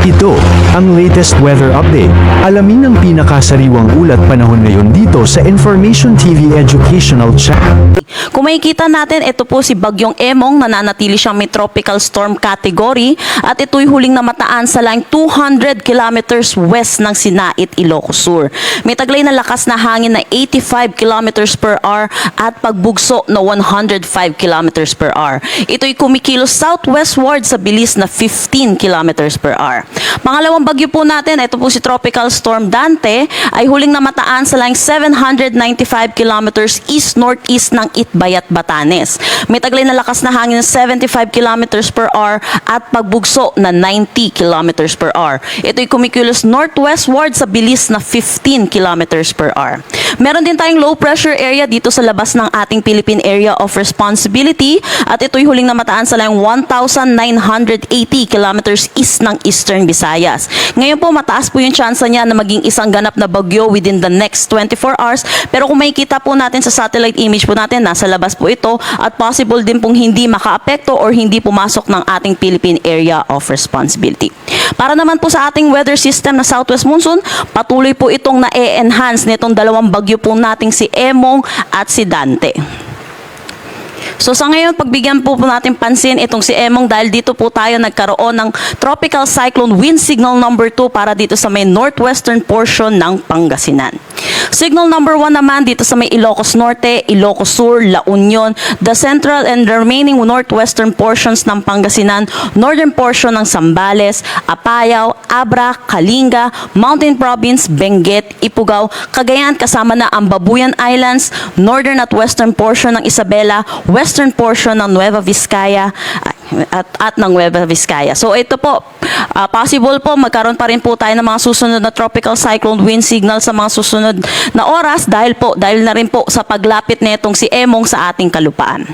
Ito ang latest weather update. Alamin ang pinakasariwang ulat panahon ngayon dito sa Information TV Educational Channel. Kung makikita natin, ito po si Bagyong Emong, nananatili siyang may tropical storm category at ito'y huling namataan sa line 200 kilometers west ng Sinait, Ilocos Sur. May taglay na lakas na hangin na 85 kilometers per hour at pagbugso na 105 kilometers per hour. Ito'y kumikilos southwestward sa bilis na 15 kilometers per hour. Pangalawang bagyo po natin, ito po si Tropical Storm Dante, ay huling namataan sa line 795 kilometers east-northeast ng Itbayat, Batanes. May taglay na lakas na hangin na 75 kilometers per hour at pagbugso na 90 kilometers per hour. Ito'y kumikilos northwestward sa bilis na 15 kilometers per hour. Meron din tayong low pressure area dito sa labas ng ating Philippine Area of Responsibility at ito'y huling namataan sa line 1,980 kilometers east ng Eastern Visayas. Ngayon po, mataas po yung chance niya na maging isang ganap na bagyo within the next 24 hours. Pero kung makikita po natin sa satellite image po natin, nasa labas po ito at possible din pong hindi makaapekto or hindi pumasok ng ating Philippine Area of Responsibility. Para naman po sa ating weather system na Southwest Monsoon, patuloy po itong na-enhance nitong dalawang bagyo po nating si Emong at si Dante. So sa ngayon, pagbigyan po natin pansin itong si Emong dahil dito po tayo nagkaroon ng Tropical Cyclone Wind Signal number 2 para dito sa may northwestern portion ng Pangasinan. Signal number 1 naman dito sa may Ilocos Norte, Ilocos Sur, La Union, the central and the remaining northwestern portions ng Pangasinan, northern portion ng Zambales, Apayao, Abra, Kalinga, Mountain Province, Benguet, Ifugao, Cagayan kasama na ang Babuyan Islands, northern at western portion ng Isabela, western portion ng Nueva Vizcaya at ng Nueva Vizcaya. So ito po, possible po magkaroon pa rin po tayo ng mga susunod na tropical cyclone wind signal sa mga susunod na oras dahil na rin po sa paglapit nitong si Emong sa ating kalupaan.